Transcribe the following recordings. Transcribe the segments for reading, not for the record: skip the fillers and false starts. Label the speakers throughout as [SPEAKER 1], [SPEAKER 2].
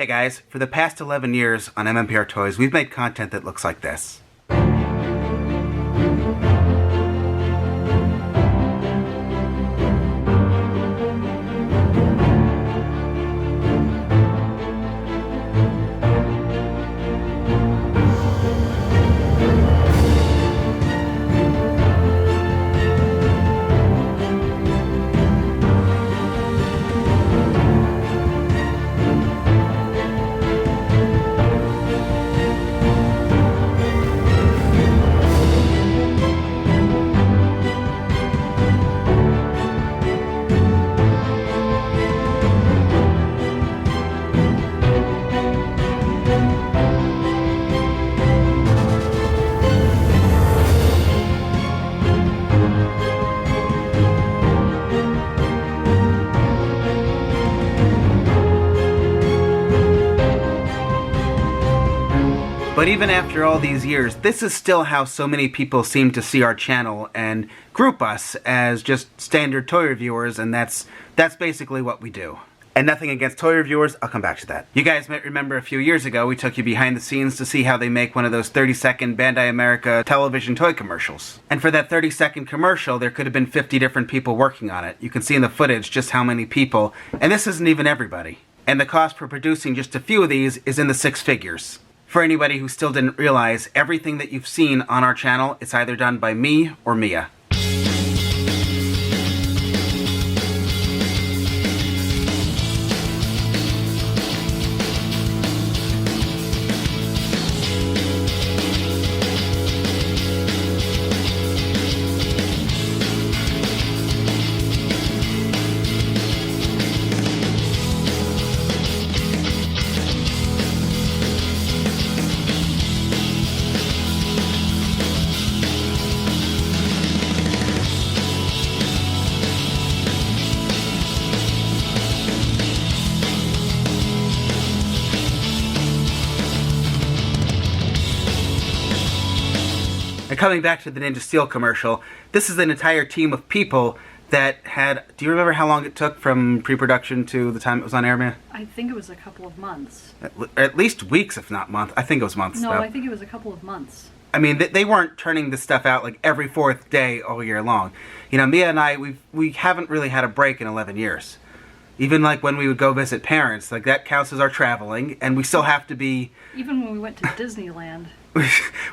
[SPEAKER 1] Hey guys, for the past 11 years on MMPRtoys, we've made content that looks like this. But even after all these years, this is still how so many people seem to see our channel and group us as just standard toy reviewers, and that's basically what we do. And nothing against toy reviewers, I'll come back to that. You guys might remember a few years ago we took you behind the scenes to see how they make one of those 30-second Bandai America television toy commercials. And for that 30-second commercial, there could have been 50 different people working on it. You can see in the footage just how many people, and this isn't even everybody. And the cost for producing just a few of these is in the 6 figures. For anybody who still didn't realize, everything that you've seen on our channel is either done by me or Mia. And coming back to the Ninja Steel commercial, this is an entire team of people that had... Do you remember how long it took from pre-production to the time it was on air, Mia?
[SPEAKER 2] I think it was a couple of months.
[SPEAKER 1] At least weeks, if not months. I think it was months.
[SPEAKER 2] No,
[SPEAKER 1] though.
[SPEAKER 2] I think it was a couple of months.
[SPEAKER 1] I mean, they weren't turning this stuff out like every 4th day all year long. You know, Mia and I, we haven't really had a break in 11 years. Even like when we would go visit parents, like that counts as our traveling, and we still have to be...
[SPEAKER 2] Even when we went to Disneyland.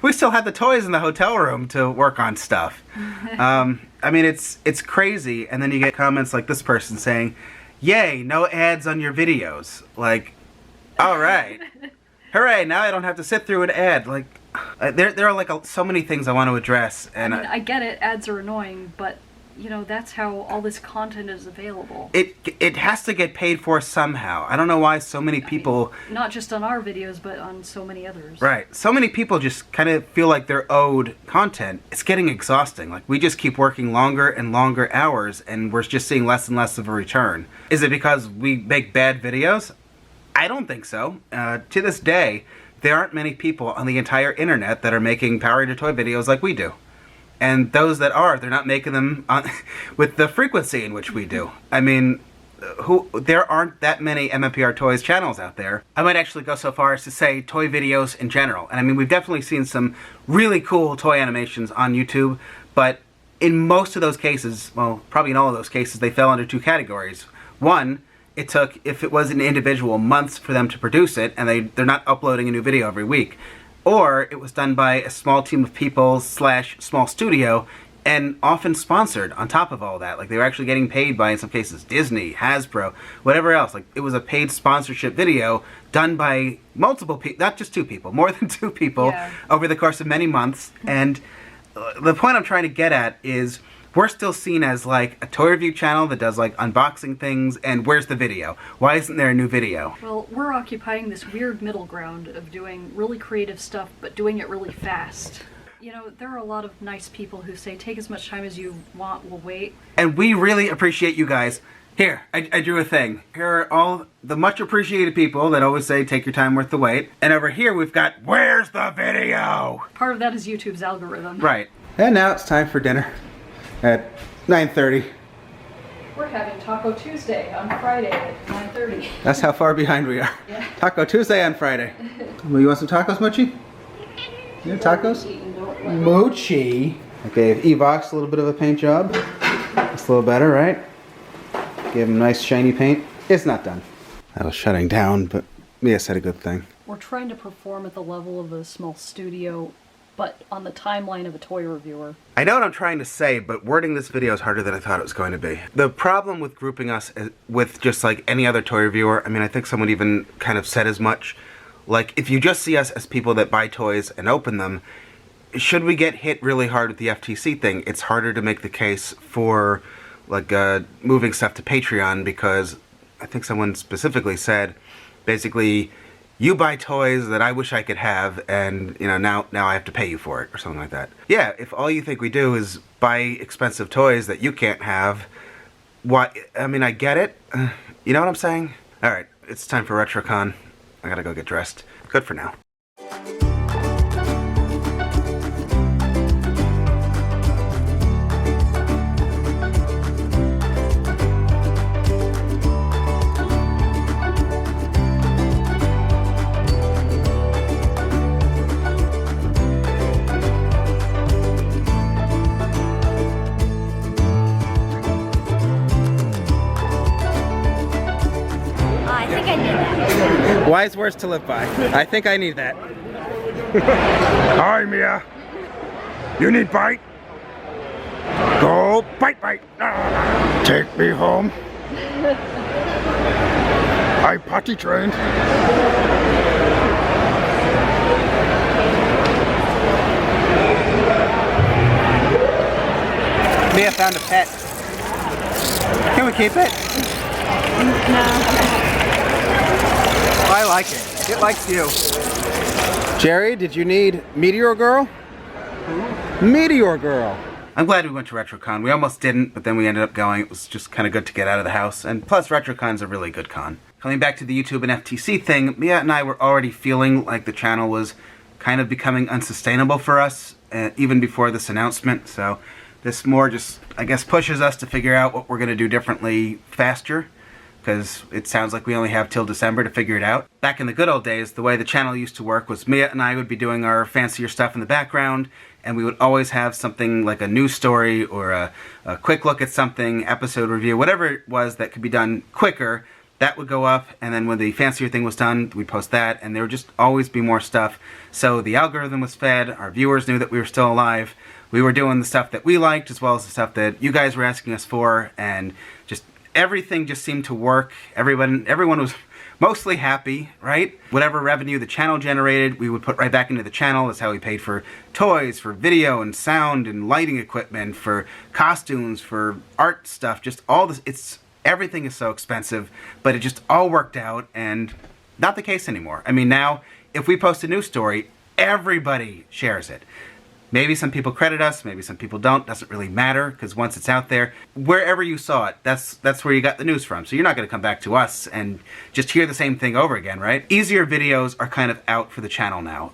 [SPEAKER 1] We still had the toys in the hotel room to work on stuff. I mean, it's crazy, and then you get comments like this person saying, "Yay, no ads on your videos." Like, all right. Hooray, now I don't have to sit through an ad. Like, there are like so many things I want to address. And
[SPEAKER 2] I mean, I get it, ads are annoying, but, you know, that's how all this content is available.
[SPEAKER 1] It has to get paid for somehow. I don't know why so many people...
[SPEAKER 2] I mean, not just on our videos, but on so many others.
[SPEAKER 1] Right. So many people just kind of feel like they're owed content. It's getting exhausting. Like, we just keep working longer and longer hours, and we're just seeing less and less of a return. Is it because we make bad videos? I don't think so. To this day, there aren't many people on the entire internet that are making Power Ranger toy videos like we do. And those that are, they're not making them with the frequency in which we do. I mean, there aren't that many MMPRtoys channels out there. I might actually go so far as to say toy videos in general. And I mean, we've definitely seen some really cool toy animations on YouTube, but in most of those cases, well, probably in all of those cases, they fell under 2 categories. One, it took, if it was an individual, months for them to produce it, and they're not uploading a new video every week. Or it was done by a small team of people / small studio, and often sponsored on top of all that. Like, they were actually getting paid by, in some cases, Disney, Hasbro, whatever else. Like, it was a paid sponsorship video done by multiple people, not just 2 people, more than 2 people, over the course of many months. And the point I'm trying to get at is, we're still seen as like a toy review channel that does like unboxing things, and where's the video? Why isn't there a new video?
[SPEAKER 2] Well, we're occupying this weird middle ground of doing really creative stuff, but doing it really fast. You know, there are a lot of nice people who say, take as much time as you want, we'll wait.
[SPEAKER 1] And we really appreciate you guys. Here, I drew a thing. Here are all the much appreciated people that always say, take your time worth the wait. And over here we've got, where's the video?
[SPEAKER 2] Part of that is YouTube's algorithm.
[SPEAKER 1] Right. And now it's time for dinner at 9:30.
[SPEAKER 2] We're having Taco Tuesday on Friday at 9:30.
[SPEAKER 1] That's how far behind we are.
[SPEAKER 2] Yeah.
[SPEAKER 1] Taco Tuesday on Friday. Well, you want some tacos, Mochi? Yeah, tacos? Mochi. I gave Evox a little bit of a paint job. It's a little better, right? Gave him nice shiny paint. It's not done. That was shutting down, but Mia said a good thing.
[SPEAKER 2] We're trying to perform at the level of a small studio, but on the timeline of a toy reviewer.
[SPEAKER 1] I know what I'm trying to say, but wording this video is harder than I thought it was going to be. The problem with grouping us with just like any other toy reviewer, I mean, I think someone even kind of said as much. Like, if you just see us as people that buy toys and open them, should we get hit really hard with the FTC thing, it's harder to make the case for, like, moving stuff to Patreon, because I think someone specifically said, basically, you buy toys that I wish I could have, and, you know, now I have to pay you for it, or something like that. Yeah, if all you think we do is buy expensive toys that you can't have, what, I mean, I get it. You know what I'm saying? Alright, it's time for RetroCon. I gotta go get dressed. Good for now. Wise words to live by. I think I need that.
[SPEAKER 3] Hi, Mia. You need bite? Go bite. Take me home. I potty trained.
[SPEAKER 1] Mia found a pet. Can we keep it?
[SPEAKER 2] No.
[SPEAKER 1] I like it. It likes you. Jerry, did you need Meteor Girl? Meteor Girl. I'm glad we went to RetroCon. We almost didn't, but then we ended up going. It was just kind of good to get out of the house. And plus, RetroCon's a really good con. Coming back to the YouTube and FTC thing, Mia and I were already feeling like the channel was kind of becoming unsustainable for us, even before this announcement. So this more just, I guess, pushes us to figure out what we're going to do differently faster, because it sounds like we only have till December to figure it out. Back in the good old days, the way the channel used to work was Mia and I would be doing our fancier stuff in the background, and we would always have something like a news story or a quick look at something, episode review, whatever it was that could be done quicker. That would go up, and then when the fancier thing was done, we'd post that, and there would just always be more stuff. So the algorithm was fed, our viewers knew that we were still alive, we were doing the stuff that we liked, as well as the stuff that you guys were asking us for, and just everything just seemed to work. Everyone was mostly happy, right? Whatever revenue the channel generated, we would put right back into the channel. That's how we paid for toys, for video and sound and lighting equipment, for costumes, for art stuff, just all this. Everything is so expensive, but it just all worked out, and not the case anymore. I mean, now, if we post a news story, everybody shares it. Maybe some people credit us, maybe some people don't. Doesn't really matter, because once it's out there, wherever you saw it, that's where you got the news from. So you're not going to come back to us and just hear the same thing over again, right? Easier videos are kind of out for the channel now.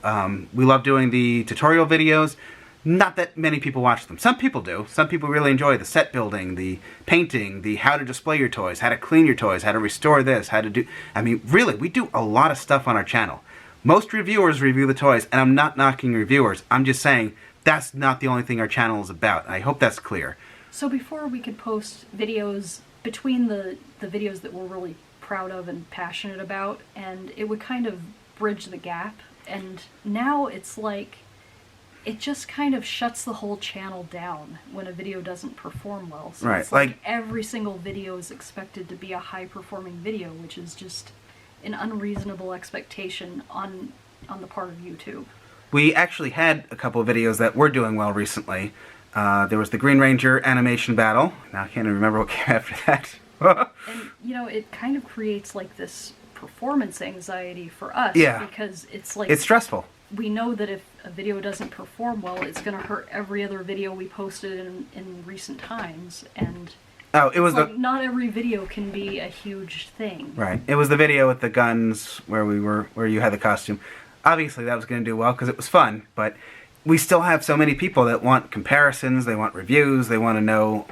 [SPEAKER 1] We love doing the tutorial videos. Not that many people watch them. Some people do. Some people really enjoy the set building, the painting, the how to display your toys, how to clean your toys, how to restore this, how to do... I mean, really, we do a lot of stuff on our channel. Most reviewers review the toys, and I'm not knocking reviewers. I'm just saying that's not the only thing our channel is about. I hope that's clear.
[SPEAKER 2] So before we could post videos between the videos that we're really proud of and passionate about, and it would kind of bridge the gap. And now it's like, it just kind of shuts the whole channel down when a video doesn't perform well. So
[SPEAKER 1] right,
[SPEAKER 2] it's like every single video is expected to be a high-performing video, which is just an unreasonable expectation on the part of YouTube.
[SPEAKER 1] We actually had a couple of videos that were doing well recently. There was the Green Ranger animation battle. Now I can't even remember what came after that.
[SPEAKER 2] And, you know, it kind of creates like this performance anxiety for us.
[SPEAKER 1] Yeah.
[SPEAKER 2] Because it's like...
[SPEAKER 1] It's stressful.
[SPEAKER 2] We know that if a video doesn't perform well, it's going to hurt every other video we posted in recent times. And
[SPEAKER 1] oh, it was
[SPEAKER 2] like not every video can be a huge thing.
[SPEAKER 1] Right. It was the video with the guns where you had the costume. Obviously that was going to do well because it was fun, but we still have so many people that want comparisons, they want reviews, they want to know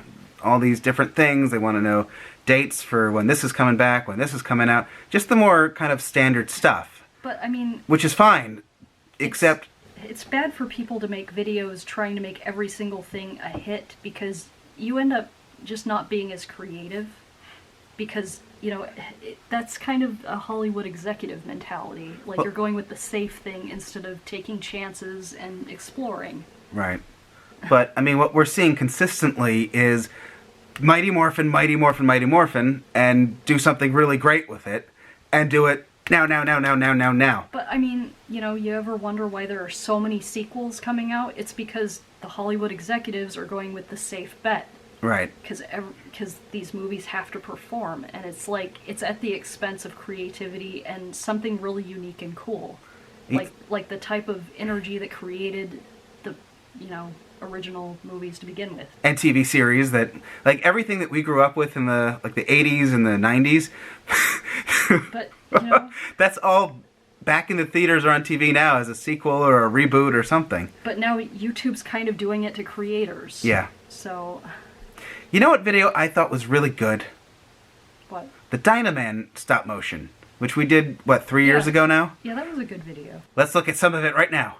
[SPEAKER 1] all these different things. They want to know dates for when this is coming back, when this is coming out. Just the more kind of standard stuff.
[SPEAKER 2] But, I mean...
[SPEAKER 1] Which is fine, except...
[SPEAKER 2] It's bad for people to make videos trying to make every single thing a hit, because you end up just not being as creative. Because, you know, that's kind of a Hollywood executive mentality. Like, you're going with the safe thing instead of taking chances and exploring.
[SPEAKER 1] Right. But, I mean, what we're seeing consistently is Mighty Morphin, Mighty Morphin, Mighty Morphin, and do something really great with it, and do it now.
[SPEAKER 2] But, I mean, you know, you ever wonder why there are so many sequels coming out? It's because the Hollywood executives are going with the safe bet.
[SPEAKER 1] Right.
[SPEAKER 2] Because these movies have to perform, and it's like, it's at the expense of creativity and something really unique and cool. Like the type of energy that created the, you know, original movies to begin with. And
[SPEAKER 1] TV series that, like, everything that we grew up with in the, like, the 80s and the 90s.
[SPEAKER 2] But, you know...
[SPEAKER 1] That's all back in the theaters or on TV now as a sequel or a reboot or something.
[SPEAKER 2] But now YouTube's kind of doing it to creators.
[SPEAKER 1] Yeah.
[SPEAKER 2] So...
[SPEAKER 1] You know what video I thought was really good?
[SPEAKER 2] What?
[SPEAKER 1] The Dynaman stop motion, which we did, what, 3 years ago now?
[SPEAKER 2] Yeah, that was a good video.
[SPEAKER 1] Let's look at some of it right now.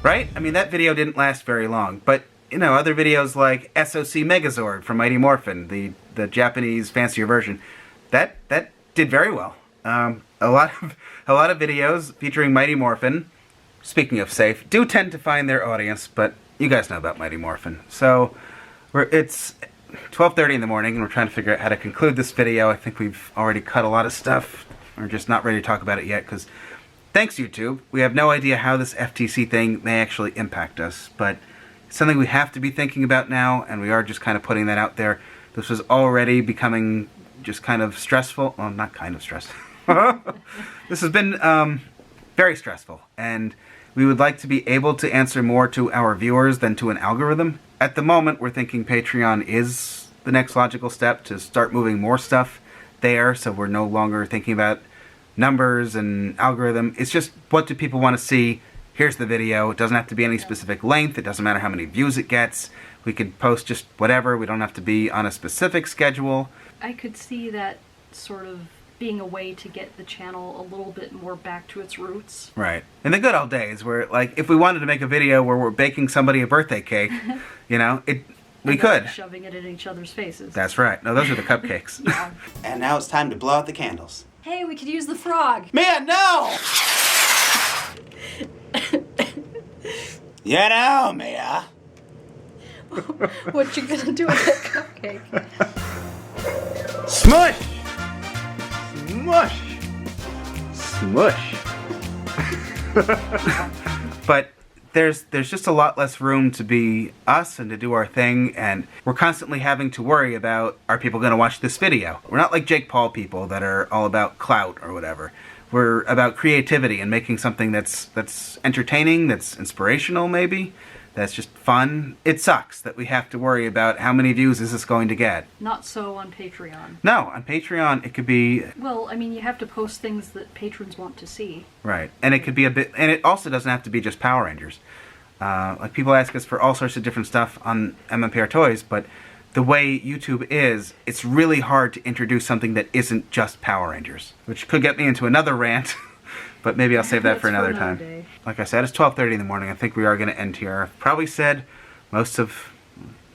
[SPEAKER 1] Right? I mean, that video didn't last very long, but, you know, other videos like SOC Megazord from Mighty Morphin, the Japanese fancier version, that did very well. A lot of videos featuring Mighty Morphin, speaking of safe, do tend to find their audience, but you guys know about Mighty Morphin. So, it's 12:30 in the morning, and we're trying to figure out how to conclude this video. I think we've already cut a lot of stuff. We're just not ready to talk about it yet, because... Thanks, YouTube. We have no idea how this FTC thing may actually impact us, but it's something we have to be thinking about now, and we are just kind of putting that out there. This was already becoming just kind of stressful. Well, not kind of stressful. This has been very stressful, and we would like to be able to answer more to our viewers than to an algorithm. At the moment, we're thinking Patreon is the next logical step to start moving more stuff there, so we're no longer thinking about numbers and algorithm. It's just, what do people want to see? Here's the video. It doesn't have to be any specific length. It doesn't matter how many views it gets. We could post just whatever. We don't have to be on a specific schedule.
[SPEAKER 2] I could see that sort of being a way to get the channel a little bit more back to its roots.
[SPEAKER 1] Right. In the good old days where, like, if we wanted to make a video where we're baking somebody a birthday cake, you know, we could.
[SPEAKER 2] Shoving it in each other's faces.
[SPEAKER 1] That's right. No, those are the cupcakes.
[SPEAKER 2] Yeah.
[SPEAKER 1] And now it's time to blow out the candles.
[SPEAKER 2] Hey, we could use the frog.
[SPEAKER 1] Man, no! You know, Mia.
[SPEAKER 2] What you gonna do with that cupcake?
[SPEAKER 1] Smush! Smush! Smush! But there's just a lot less room to be us and to do our thing, and we're constantly having to worry about, are people going to watch this video? We're not like Jake Paul people that are all about clout or whatever. We're about creativity and making something that's entertaining, that's inspirational maybe, that's just fun. It sucks that we have to worry about how many views is this going to get.
[SPEAKER 2] Not so on Patreon.
[SPEAKER 1] No, on Patreon it could be...
[SPEAKER 2] Well, I mean, you have to post things that patrons want to see.
[SPEAKER 1] Right, and it could be a bit... And it also doesn't have to be just Power Rangers. Like, people ask us for all sorts of different stuff on MMPRtoys, but the way YouTube is, it's really hard to introduce something that isn't just Power Rangers. Which could get me into another rant, but maybe I'll save that for another time.
[SPEAKER 2] Day.
[SPEAKER 1] Like I said, it's 12:30 in the morning. I think we are going to end here. I've probably said most of...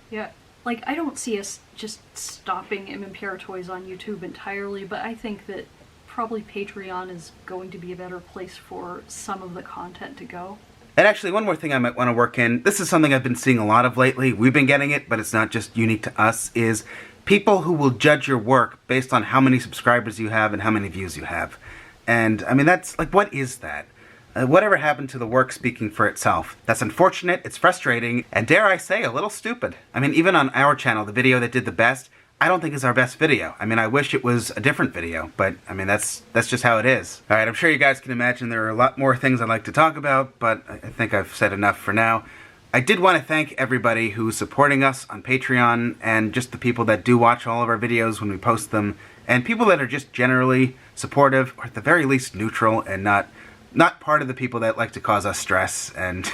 [SPEAKER 2] Yeah, like, I don't see us just stopping MMPRtoys on YouTube entirely, but I think that probably Patreon is going to be a better place for some of the content to go.
[SPEAKER 1] And actually, one more thing I might want to work in, this is something I've been seeing a lot of lately, we've been getting it, but it's not just unique to us, is people who will judge your work based on how many subscribers you have and how many views you have. And, I mean, that's, like, what is that? Whatever happened to the work speaking for itself? That's unfortunate, it's frustrating, and dare I say, a little stupid. I mean, even on our channel, the video that did the best, I don't think is our best video. I mean, I wish it was a different video, but I mean, that's just how it is. Alright, I'm sure you guys can imagine there are a lot more things I'd like to talk about, but I think I've said enough for now. I did want to thank everybody who's supporting us on Patreon, and just the people that do watch all of our videos when we post them, and people that are just generally supportive, or at the very least neutral, and not part of the people that like to cause us stress, and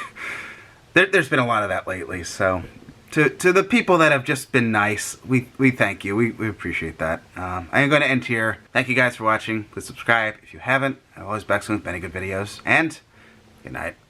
[SPEAKER 1] there's been a lot of that lately, so to the people that have just been nice, we thank you, we appreciate that. I am going to end here. Thank you guys for watching. Please subscribe if you haven't. I'm always back soon with many good videos, and good night.